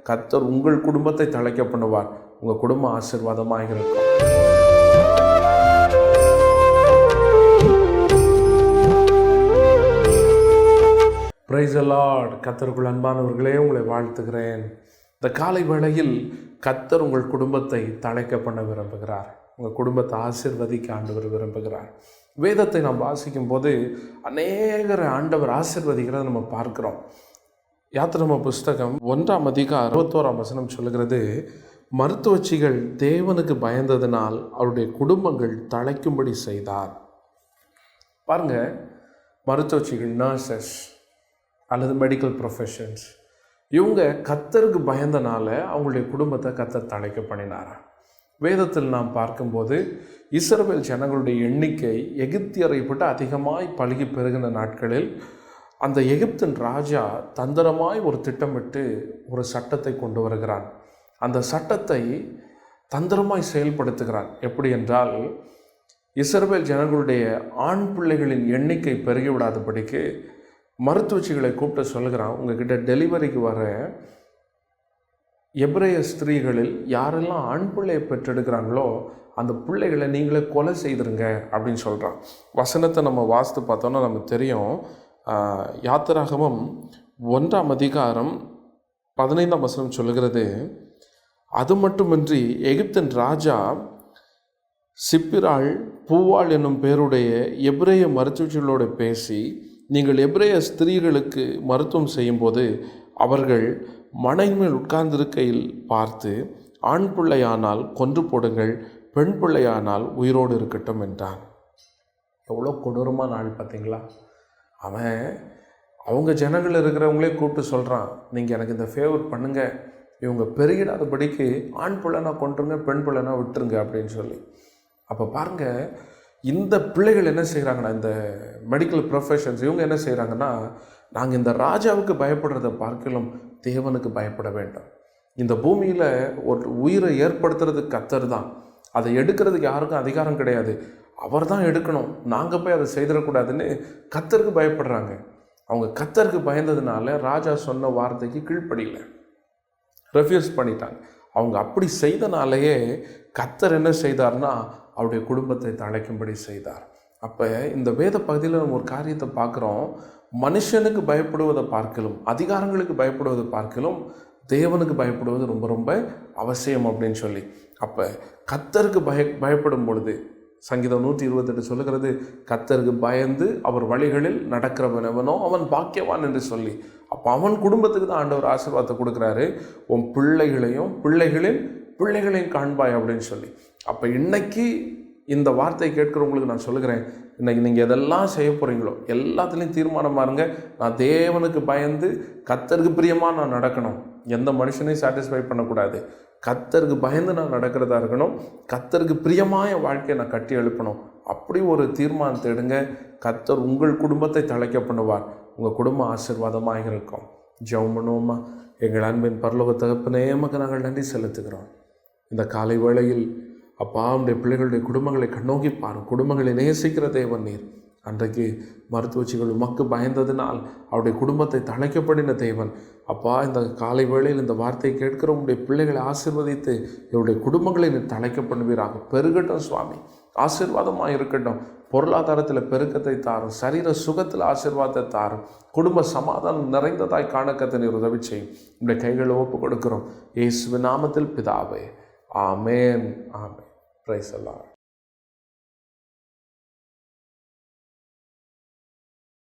கர்த்தர் உங்கள் குடும்பத்தை தழைக்க பண்ணுவார். உங்கள் குடும்பம் ஆசீர்வாதமாக இருக்கும். Praise the Lord. கர்த்தருக்குள் அன்பானவர்களே, உங்களை வாழ்த்துகிறேன். இந்த காலை வேளையில் கர்த்தர் உங்கள் குடும்பத்தை தழைக்க பண்ண விரும்புகிறார். உங்கள் குடும்பத்தை ஆசீர்வதிக்க ஆண்டவர் விரும்புகிறார். வேதத்தை நாம் வாசிக்கும் போது அநேகரை ஆண்டவர் ஆசீர்வதிக்கிறத நம்ம பார்க்கிறோம். யாத்திராகம புஸ்தகம் 1ஆம் அதிகாரம் 61ஆம் வசனம் சொல்லுகிறது, மருத்துவச்சிகள் தேவனுக்கு பயந்ததினால் அவருடைய குடும்பங்கள் தழைக்கும்படி செய்தார். பாருங்க, மருத்துவச்சிகள், நர்சஸ் அல்லது மெடிக்கல் ப்ரொஃபஷன்ஸ், இவங்க கர்த்தருக்கு பயந்தனால அவங்களுடைய குடும்பத்தை கர்த்தர் தழைக்க பண்ணினாரா. வேதத்தில் நாம் பார்க்கும்போது இஸ்ரவேல் ஜனங்களுடைய எண்ணிக்கை எகிப்தியரை விட்டு அதிகமாய் பழுகி பெருகின நாட்களில் அந்த எகிப்தின் ராஜா தந்திரமாய் ஒரு திட்டமிட்டு ஒரு சட்டத்தை கொண்டு வருகிறான். அந்த சட்டத்தை தந்திரமாய் செயல்படுத்துகிறான். எப்படி என்றால், இஸ்ரவேல் ஜனங்களுடைய ஆண் பிள்ளைகளின் எண்ணிக்கை பெருகிவிடாதபடிக்கு மருத்துவச்சிகளை கூப்பிட்டு சொல்லுகிறான், உங்ககிட்ட டெலிவரிக்கு வர எபிரேய ஸ்திரீகளில் யாரெல்லாம் ஆண் பிள்ளையை பெற்றெடுக்கிறாங்களோ அந்த பிள்ளைகளை நீங்களே கொலை செய்திருங்க அப்படின்னு சொல்கிறான். வசனத்தை நம்ம வாசித்து பார்த்தோன்னா நமக்கு தெரியும். யாத்திராகமம் 1ஆம் அதிகாரம் 15ஆம் வசனம் சொல்லுகிறது, அது மட்டுமின்றி எகிப்தின் ராஜா சிப்பிராள் பூவாள் என்னும் பேருடைய எபிரேய மருத்துவச்சிகளோடு பேசி, நீங்கள் எபிரேய ஸ்திரீகளுக்கு மருத்துவம் செய்யும்போது அவர்கள் மனை மேல் உட்கார்ந்திருக்கையில் பார்த்து, ஆண் பிள்ளையானால் கொன்று போடுங்கள், பெண் பிள்ளையானால் உயிரோடு இருக்கட்டும் என்றான். எவ்வளோ கொடூரமான ஆள் பார்த்தீங்களா. அவன் அவங்க ஜனங்கள் இருக்கிறவங்களே கூப்பிட்டு சொல்கிறான், நீங்கள் எனக்கு இந்த ஃபேவர் பண்ணுங்கள், இவங்க பெருகிடாதபடிக்கு ஆண் பிள்ளைனா கொன்றுங்க, பெண் பிள்ளைனா விட்டுருங்க அப்படின்னு சொல்லி. அப்போ பாருங்கள், இந்த பிள்ளைகள் என்ன செய்கிறாங்கன்னா, இந்த மெடிக்கல் ப்ரொஃபஷன்ஸ் இவங்க என்ன செய்கிறாங்கன்னா, நாங்கள் இந்த ராஜாவுக்கு பயப்படுறதை பார்க்கலும் தேவனுக்கு பயப்பட வேண்டும். இந்த பூமியில் ஒரு உயிரை ஏற்படுத்துறதுக்கு கர்த்தர் தான். அதை எடுக்கிறதுக்கு யாருக்கும் அதிகாரம் கிடையாது. அவர் தான் எடுக்கணும். நாங்கள் போய் அதை செய்திடக்கூடாதுன்னு கர்த்தருக்கு பயப்படுறாங்க. அவங்க கர்த்தருக்கு பயந்ததுனால ராஜா சொன்ன வார்த்தைக்கு கீழ்ப்படியல, ரெஃப்யூஸ் பண்ணிட்டாங்க. அவங்க அப்படி செய்தனாலேயே கர்த்தர் என்ன செய்தார்னா அவருடைய குடும்பத்தை தழைக்கும்படி செய்தார். அப்போ இந்த வேத பகுதியில் நம்ம ஒரு காரியத்தை பார்க்குறோம். மனுஷனுக்கு பயப்படுவதை பார்க்கலும், அதிகாரங்களுக்கு பயப்படுவதை பார்க்கலும் தேவனுக்கு பயப்படுவது ரொம்ப ரொம்ப அவசியம் அப்படின்னு சொல்லி. அப்போ கர்த்தருக்கு பயப்படும் பொழுது சங்கீதம் 128 சொல்லுகிறது, கர்த்தருக்கு பயந்து அவர் வழிகளில் நடக்கிறவனவனோ அவன் பாக்கியவான் என்று சொல்லி. அப்போ அவன் குடும்பத்துக்கு தான் ஆண்டவர் ஆசீர்வாதத்தை கொடுக்குறாரு. உன் பிள்ளைகளையும் பிள்ளைகளையும் காண்பாய் அப்படின்னு சொல்லி. அப்போ இன்னைக்கு இந்த வார்த்தை கேட்குறவங்களுக்கு நான் சொல்லுகிறேன், இன்றைக்கி நீங்கள் எதெல்லாம் செய்ய போகிறீங்களோ எல்லாத்துலேயும் தீர்மானமாக இருங்க. நான் தேவனுக்கு பயந்து கர்த்தருக்கு பிரியமாக நான் நடக்கணும். எந்த மனுஷனையும் சாட்டிஸ்ஃபை பண்ணக்கூடாது. கர்த்தருக்கு பயந்து நான் நடக்கிறதா இருக்கணும். கர்த்தருக்கு பிரியமாக என் வாழ்க்கையை நான் கட்டி எழுப்பணும். அப்படி ஒரு தீர்மானத்தை எடுங்க. கர்த்தர் உங்கள் குடும்பத்தை தழைக்க பண்ணுவார். உங்கள் குடும்பம் ஆசீர்வாதமாக இருக்கும். ஜெபம் பண்ணுவோமா. எங்கள் அன்பின் பரலோக தகப்பனே, எமக்கு நாங்கள் நன்றி செலுத்துகிறோம். இந்த காலை வேளையில் அப்பா, உடைய பிள்ளைகளுடைய குடும்பங்களை கண்ணோக்கி பாரும். குடும்பங்களை நேசிக்கிற தேவன் நீர். அன்றைக்கு மருத்துவச்சிகள் உமக்கு பயந்ததினால் அவருடைய குடும்பத்தை தழைக்கப்படின தேவன். அப்பா, இந்த காலை வேளையில் இந்த வார்த்தையை கேட்கிற உடைய பிள்ளைகளை ஆசீர்வதித்து இவருடைய குடும்பங்களை நீர் தழைக்க பண்ணுவீராக. பெருகட்டும் சுவாமி, ஆசீர்வாதமாக இருக்கட்டும். பொருளாதாரத்தில் பெருக்கத்தை தாரும், சரீர சுகத்தில் ஆசீர்வாதத்தை தாரும், குடும்ப சமாதானம் நிறைந்ததாய் காணக்கத்தை நீர் உதவி செய்யும். உடைய கைகளை ஒப்பு கொடுக்கிறோம். இயேசுவின் நாமத்தில் பிதாவே, ஆமேன். ஆமேன். Praise the Lord.